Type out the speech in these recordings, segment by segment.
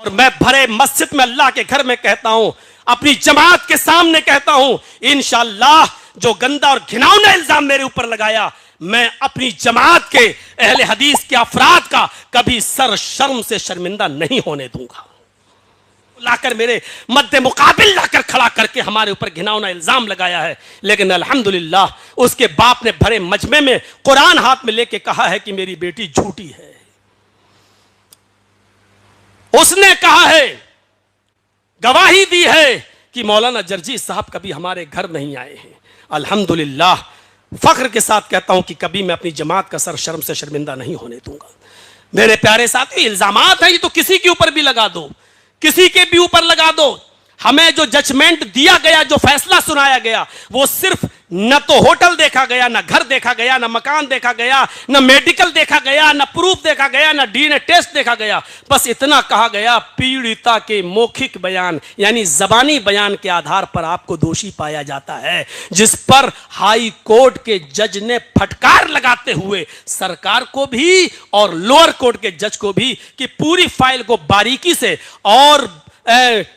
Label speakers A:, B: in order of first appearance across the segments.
A: और मैं भरे मस्जिद में अल्लाह के घर में कहता हूं, अपनी जमात के सामने कहता हूं, इंशाअल्लाह जो गंदा और घिनौना इल्जाम मेरे ऊपर लगाया, मैं अपनी जमात के अहले हदीस के अफराद का कभी सर शर्म से शर्मिंदा नहीं होने दूंगा। लाकर मेरे मद्दे मुकाबिल लाकर खड़ा करके हमारे ऊपर घिनौना इल्जाम लगाया है, लेकिन अल्हम्दुलिल्लाह उसके बाप ने भरे मजमे में कुरान हाथ में लेके कहा है कि मेरी बेटी झूठी है। उसने कहा है, गवाही दी है कि मौलाना जर्जी साहब कभी हमारे घर नहीं आए हैं। अल्हम्दुलिल्लाह फख्र के साथ कहता हूं कि कभी मैं अपनी जमात का सर शर्म से शर्मिंदा नहीं होने दूंगा। मेरे प्यारे साथी, इल्जामात है ये तो किसी के ऊपर भी लगा दो, किसी के भी ऊपर लगा दो। हमें जो जजमेंट दिया गया, जो फैसला सुनाया गया, वो सिर्फ न तो होटल देखा गया, न घर देखा गया, न मकान देखा गया, न मेडिकल देखा गया, न प्रूफ देखा गया, न डीएनए टेस्ट देखा गया। बस इतना कहा गया, पीड़िता के मौखिक बयान यानी जबानी बयान के आधार पर आपको दोषी पाया जाता है, जिस पर हाई कोर्ट के जज ने फटकार लगाते हुए सरकार को भी और लोअर कोर्ट के जज को भी कि पूरी फाइल को बारीकी से और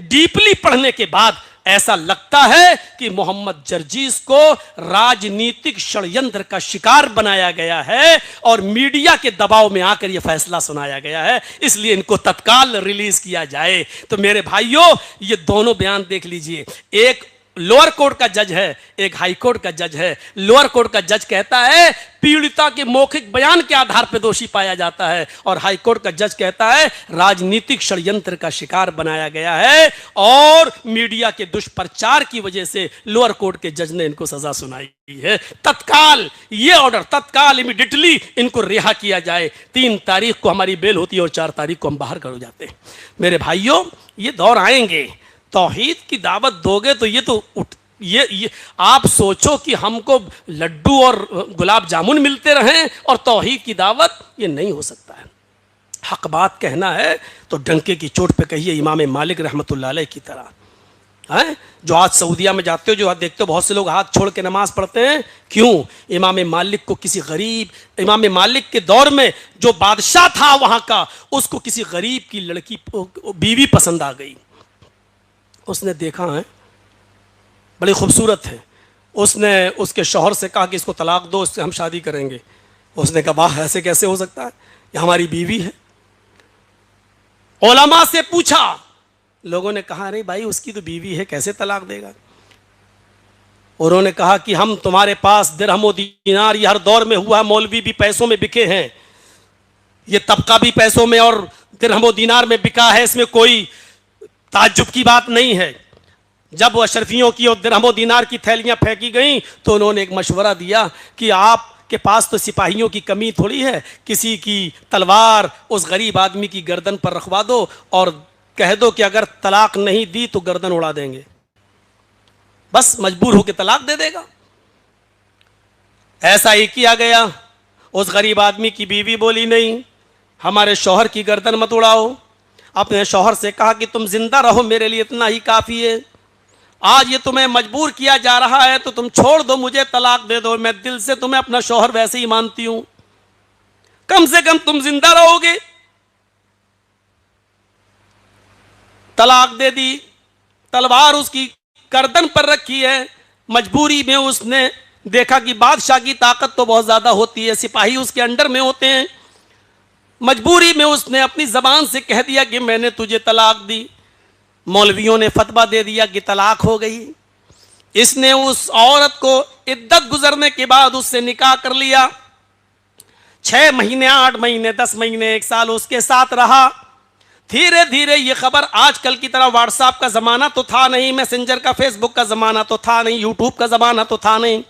A: डीपली पढ़ने के बाद ऐसा लगता है कि मोहम्मद जर्जीस को राजनीतिक षड्यंत्र का शिकार बनाया गया है और मीडिया के दबाव में आकर यह फैसला सुनाया गया है, इसलिए इनको तत्काल रिलीज किया जाए। तो मेरे भाइयों, ये दोनों बयान देख लीजिए, एक लोअर कोर्ट का जज है, एक हाई कोर्ट का जज है। लोअर कोर्ट का जज कहता है पीड़िता के मौखिक बयान के आधार पर दोषी पाया जाता है, और हाई कोर्ट का जज कहता है राजनीतिक षड्यंत्र का शिकार बनाया गया है और मीडिया के दुष्प्रचार की वजह से लोअर कोर्ट के जज ने इनको सजा सुनाई है। तत्काल ये ऑर्डर, तत्काल इमीडिएटली इनको रिहा किया जाए। 3 तारीख को हमारी बेल होती है और 4 तारीख को हम बाहर कर जाते हैं। मेरे भाइयों, ये दौर आएंगे, तौहीद की दावत दोगे तो ये आप सोचो कि हमको लड्डू और गुलाब जामुन मिलते रहें और तौहीद की दावत, ये नहीं हो सकता है। हक बात कहना है तो डंके की चोट पे कहिए, इमाम मालिक रहमतुल्लाह अलैह की तरह है। जो आज सऊदिया में जाते हो, जो आज देखते हो बहुत से लोग हाथ छोड़ के नमाज पढ़ते हैं, क्यों? इमाम मालिक को किसी गरीब, इमाम मालिक के दौर में जो बादशाह था वहां का, उसको किसी गरीब की लड़की बीवी पसंद आ गई। उसने देखा है बड़ी खूबसूरत है, उसने उसके शौहर से कहा कि इसको तलाक दो, इससे हम शादी करेंगे। उसने कहा वाह, ऐसे कैसे हो सकता है, ये हमारी बीवी है। उलमा से पूछा, लोगों ने कहा अरे भाई उसकी तो बीवी है, कैसे तलाक देगा। उन्होंने कहा कि हम तुम्हारे पास दिरहम और दीनार, ये हर दौर में हुआ, मौलवी भी पैसों में बिके हैं, ये तबका भी पैसों में और दिरहम और दीनार में बिका है, इसमें कोई ताज्जुब की बात नहीं है। जब वो अशरफियों की और दिरहम दीनार की थैलियां फेंकी गईं तो उन्होंने एक मशवरा दिया कि आपके पास तो सिपाहियों की कमी थोड़ी है, किसी की तलवार उस गरीब आदमी की गर्दन पर रखवा दो और कह दो कि अगर तलाक नहीं दी तो गर्दन उड़ा देंगे, बस मजबूर होकर तलाक दे देगा। ऐसा ही किया गया। उस गरीब आदमी की बीवी बोली नहीं, हमारे शौहर की गर्दन मत उड़ाओ। अपने शौहर से कहा कि तुम जिंदा रहो, मेरे लिए इतना ही काफ़ी है। आज ये तुम्हें मजबूर किया जा रहा है तो तुम छोड़ दो, मुझे तलाक दे दो, मैं दिल से तुम्हें अपना शौहर वैसे ही मानती हूं, कम से कम तुम जिंदा रहोगे। तलाक दे दी, तलवार उसकी गर्दन पर रखी है। मजबूरी में उसने देखा कि बादशाह की ताकत तो बहुत ज्यादा होती है, सिपाही उसके अंडर में होते हैं। मजबूरी में उसने अपनी जबान से कह दिया कि मैंने तुझे तलाक दी। मौलवियों ने फतवा दे दिया कि तलाक हो गई। इसने उस औरत को इद्दत गुजरने के बाद उससे निकाह कर लिया। 6 महीने, 8 महीने, 10 महीने, 1 साल उसके साथ रहा। धीरे धीरे ये खबर, आजकल की तरह व्हाट्सएप का जमाना तो था नहीं, मैसेंजर का, फेसबुक का जमाना तो था नहीं, यूट्यूब का जमाना तो था नहीं।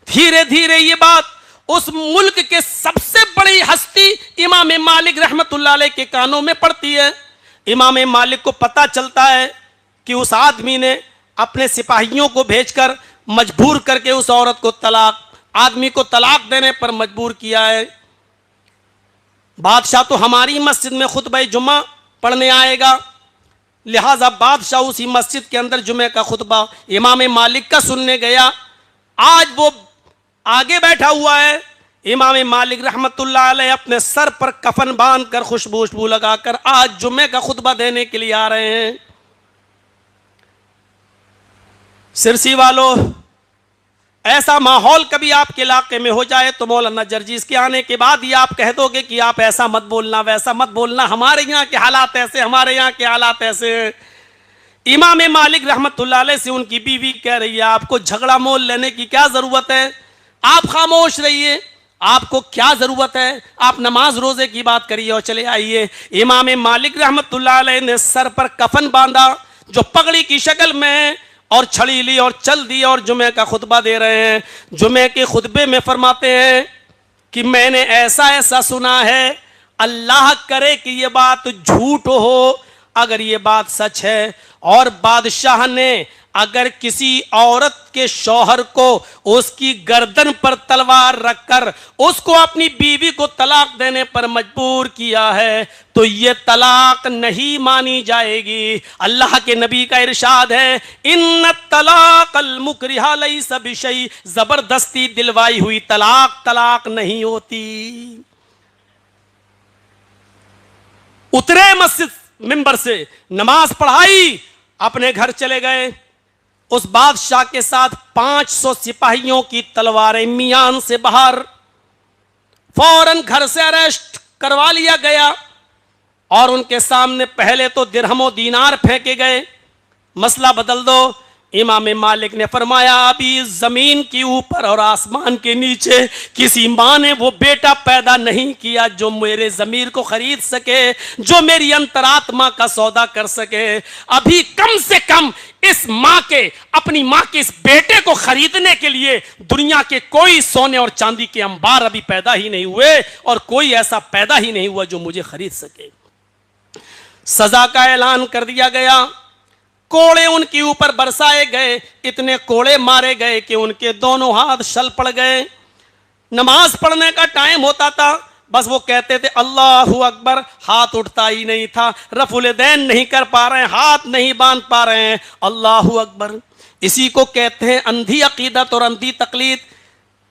A: धीरे धीरे ये बात उस मुल्क के सबसे बड़ी हस्ती इमाम मालिक रहमतुल्लाह अलैह के कानों में पड़ती है। इमाम मालिक को पता चलता है कि उस आदमी ने अपने सिपाहियों को भेजकर मजबूर करके उस औरत को आदमी को तलाक देने पर मजबूर किया है। बादशाह तो हमारी मस्जिद में खुतबा जुमा पढ़ने आएगा, लिहाजा बादशाह उसी मस्जिद के अंदर जुमे का खुतबा इमाम मालिक का सुनने गया। आज वो आगे बैठा हुआ है, इमाम मालिक रहमतुल्लाह अलैह अपने सर पर कफन बांध कर खुशबू लगाकर आज जुम्मे का खुतबा देने के लिए आ रहे हैं। सिरसी वालों, ऐसा माहौल कभी आपके इलाके में हो जाए तो मौलाना जर्जीस के आने के बाद ही आप कह दोगे कि आप ऐसा मत बोलना, वैसा मत बोलना, हमारे यहाँ के हालात ऐसे, हमारे यहाँ के हालात ऐसे हैं। इमाम मालिक रहमतुल्लाह अलैह से उनकी बीवी कह रही है आपको झगड़ा मोल लेने की क्या जरूरत है, आप खामोश रहिए, आपको क्या जरूरत है, आप नमाज रोजे की बात करिए और चले आइए। इमाम मालिक रहमतुल्लाह अलैह ने सर पर कफन बांधा जो पगड़ी की शक्ल में, और छड़ी ली और चल दी और जुमे का खुतबा दे रहे हैं। जुमे के खुतबे में फरमाते हैं कि मैंने ऐसा ऐसा सुना है, अल्लाह करे कि ये बात झूठ हो, अगर ये बात सच है और बादशाह ने अगर किसी औरत के शौहर को उसकी गर्दन पर तलवार रखकर उसको अपनी बीवी को तलाक देने पर मजबूर किया है तो ये तलाक नहीं मानी जाएगी। अल्लाह के नबी का इरशाद है, इन्न तलाक़ल मुकरिहा लैसा बिशै, जबरदस्ती दिलवाई हुई तलाक तलाक नहीं होती। उतरे मस्जिद मिंबर से, नमाज पढ़ाई, अपने घर चले गए। उस बादशाह के साथ 500 सिपाहियों की तलवारें मियान से बाहर, फौरन घर से अरेस्ट करवा लिया गया और उनके सामने पहले तो दिरहमो दीनार फेंके गए, मसला बदल दो। इमाम मालिक ने फरमाया अभी जमीन के ऊपर और आसमान के नीचे किसी माँ ने वो बेटा पैदा नहीं किया जो मेरे जमीर को खरीद सके, जो मेरी अंतरात्मा का सौदा कर सके। अभी कम से कम इस माँ के, अपनी माँ के इस बेटे को खरीदने के लिए दुनिया के कोई सोने और चांदी के अंबार अभी पैदा ही नहीं हुए और कोई ऐसा पैदा ही नहीं हुआ जो मुझे खरीद सके। सजा का ऐलान कर दिया गया, कोड़े उनके ऊपर बरसाए गए, इतने कोड़े मारे गए कि उनके दोनों हाथ शल पड़ गए। नमाज पढ़ने का टाइम होता था, बस वो कहते थे अल्लाहु अकबर, हाथ उठता ही नहीं था, रफुल दैन नहीं कर पा रहे हैं, हाथ नहीं बांध पा रहे हैं, अल्लाहु अकबर। इसी को कहते हैं अंधी अकीदत और अंधी तकलीद।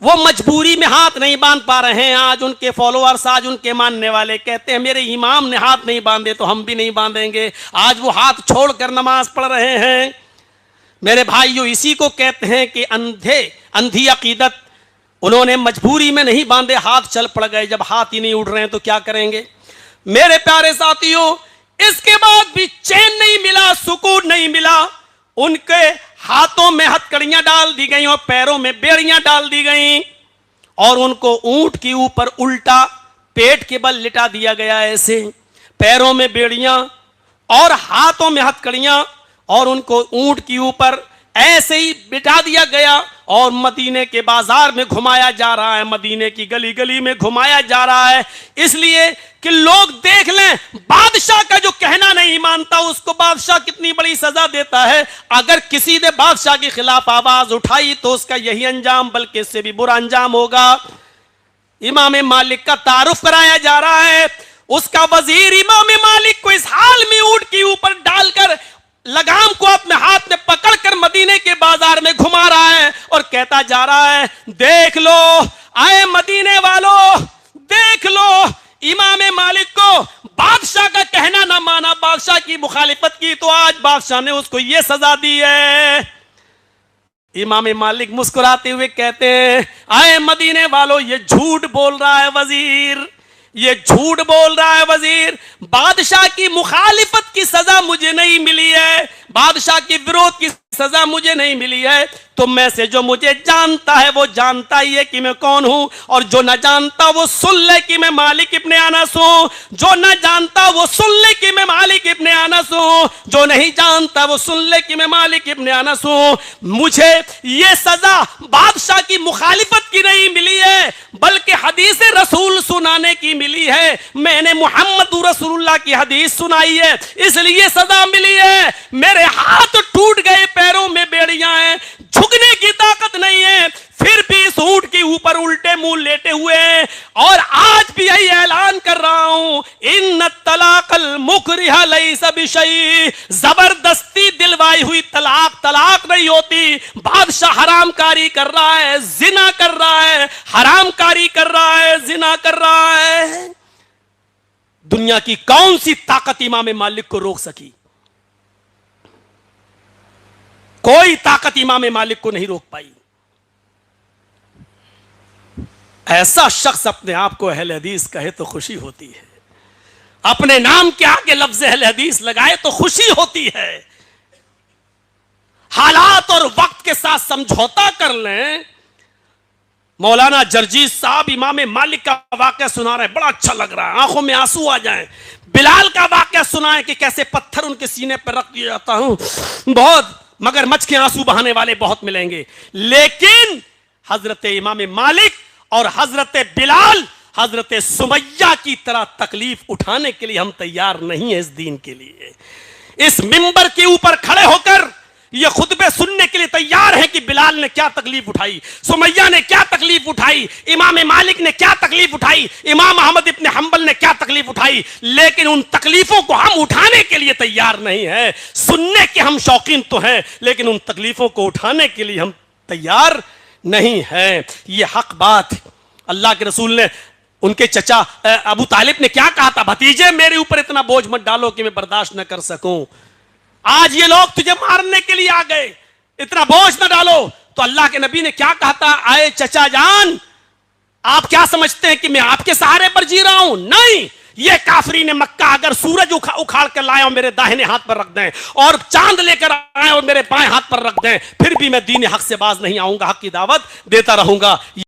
A: वो मजबूरी में हाथ नहीं बांध पा रहे हैं। आज उनके फॉलोअर्स, आज उनके मानने वाले कहते हैं मेरे इमाम ने हाथ नहीं बांधे तो हम भी नहीं बांधेंगे। आज वो हाथ छोड़कर नमाज पढ़ रहे हैं। मेरे भाइयों, इसी को कहते हैं कि अंधी अकीदत। उन्होंने मजबूरी में नहीं बांधे, हाथ चल पड़ गए। जब हाथ ही नहीं उड़ रहे हैं तो क्या करेंगे? मेरे प्यारे साथियों, इसके बाद भी चैन नहीं मिला, सुकून नहीं मिला। उनके हाथों में हथकड़ियां डाल दी गई और पैरों में बेड़ियां डाल दी गई और उनको ऊंट के ऊपर उल्टा पेट के बल लिटा दिया गया। ऐसे पैरों में बेड़ियां और हाथों में हथकड़ियां और उनको ऊंट के ऊपर ऐसे ही बिठा दिया गया और मदीने के बाजार में घुमाया जा रहा है, मदीने की गली गली में घुमाया जा रहा है, इसलिए कि लोग देख लें बादशाह का जो कहना नहीं मानता उसको बादशाह कितनी बड़ी सजा देता है। अगर किसी ने बादशाह के खिलाफ आवाज उठाई तो उसका यही अंजाम, बल्कि इससे भी बुरा अंजाम होगा। इमाम मालिक का तारुफ कराया जा रहा है। उसका वजीर इमाम मालिक को इस हाल में ऊंट के ऊपर डालकर लगाम को अपने हाथ में पकड़कर मदीने के बाजार में घुमा रहा है और कहता जा रहा है, देख लो आए मदीने वालों, देख लो इमाम मालिक को बादशाह का कहना ना माना, बादशाह की मुखालिफत की तो आज बादशाह ने उसको यह सजा दी है। इमाम मालिक मुस्कुराते हुए कहते हैं, आए मदीने वालों, ये झूठ बोल रहा है वजीर, ये झूठ बोल रहा है वजीर। बादशाह की मुखालिफत की सजा मुझे नहीं मिली है, बादशाह के विरोध की सजा मुझे नहीं मिली है। तुम में से जो मुझे जानता है वो जानता ही है कि मैं कौन हूं, और जो न जानता वो सुन ले कि मैं मालिक इब्ने अनस हूं। जो न जानता वो सुन ले कि मैं मालिक इब्ने अनस हूं। जो नहीं जानता वो सुन ले कि मैं मालिक इब्ने अनस हूं। मुझे ये सजा बादशाह की मुखालिफत की नहीं मिली है, बल्कि हदीस रसूल सुनाने की मिली है। मैंने मोहम्मद रसूलुल्लाह की हदीस सुनाई है, इसलिए सजा मिली है। मेरे हाथ टूट गए, पैरों में बेड़ियां हैं, झुकने की ताकत नहीं है, फिर भी इस ऊंट के ऊपर उल्टे मुंह लेटे हुए हैं और आज भी यही ऐलान कर रहा हूं, इन तलाकल मुकरिहा लैसा बिशई, जबरदस्ती दिलवाई हुई तलाक तलाक नहीं होती। बादशाह हरामकारी कर रहा है, जिना कर रहा है, हरामकारी कर रहा है, जिना कर रहा है। दुनिया की कौन सी ताकत इमाम मालिक को रोक सकी? कोई ताकत इमाम मालिक को नहीं रोक पाई। ऐसा शख्स अपने आप को अहले हदीस कहे तो खुशी होती है, अपने नाम के आगे लफ्ज अहले हदीस लगाए तो खुशी होती है। हालात और वक्त के साथ समझौता कर लें। मौलाना जर्जीस साहब इमाम मालिक का वाकया सुना रहे, बड़ा अच्छा लग रहा है, आंखों में आंसू आ जाएं। बिलाल का वाकया सुनाए कि कैसे पत्थर उनके सीने पर रख दिया जाता हूं, बहुत मगरमच्छ के आंसू बहाने वाले बहुत मिलेंगे। लेकिन हजरत इमाम मालिक और हजरत बिलाल, हजरत सुमैया की तरह तकलीफ उठाने के लिए हम तैयार नहीं है इस दीन के लिए। इस मिंबर के ऊपर खड़े होकर ये खुतबे सुनने के लिए तैयार है कि बिलाल ने क्या तकलीफ उठाई, सुमैया ने क्या तकलीफ उठाई, इमाम मालिक ने क्या तकलीफ उठाई, इमाम अहमद इब्न हंबल ने क्या तकलीफ उठाई। लेकिन उन तकलीफों को हम उठाने के लिए तैयार नहीं है। सुनने के हम शौकीन तो हैं, लेकिन उन तकलीफों को उठाने के लिए हम तैयार नहीं है। ये हक बात। अल्लाह के रसूल ने, उनके चचा अबू तालिब ने क्या कहा था, भतीजे मेरे ऊपर इतना बोझ मत डालो कि मैं बर्दाश्त न कर सकूं। आज ये लोग तुझे मारने के लिए आ गए, इतना बोझ न डालो। तो अल्लाह के नबी ने क्या कहा था, आए चचा जान, आप क्या समझते हैं कि मैं आपके सहारे पर जी रहा हूं? नहीं, ये काफरी ने मक्का अगर सूरज उखाड़ कर लाए और मेरे दाहिने हाथ पर रख दें और चांद लेकर आए और मेरे बाएं हाथ पर रख दें, फिर भी मैं दीन हक से बाज नहीं आऊंगा, हक की दावत देता रहूंगा।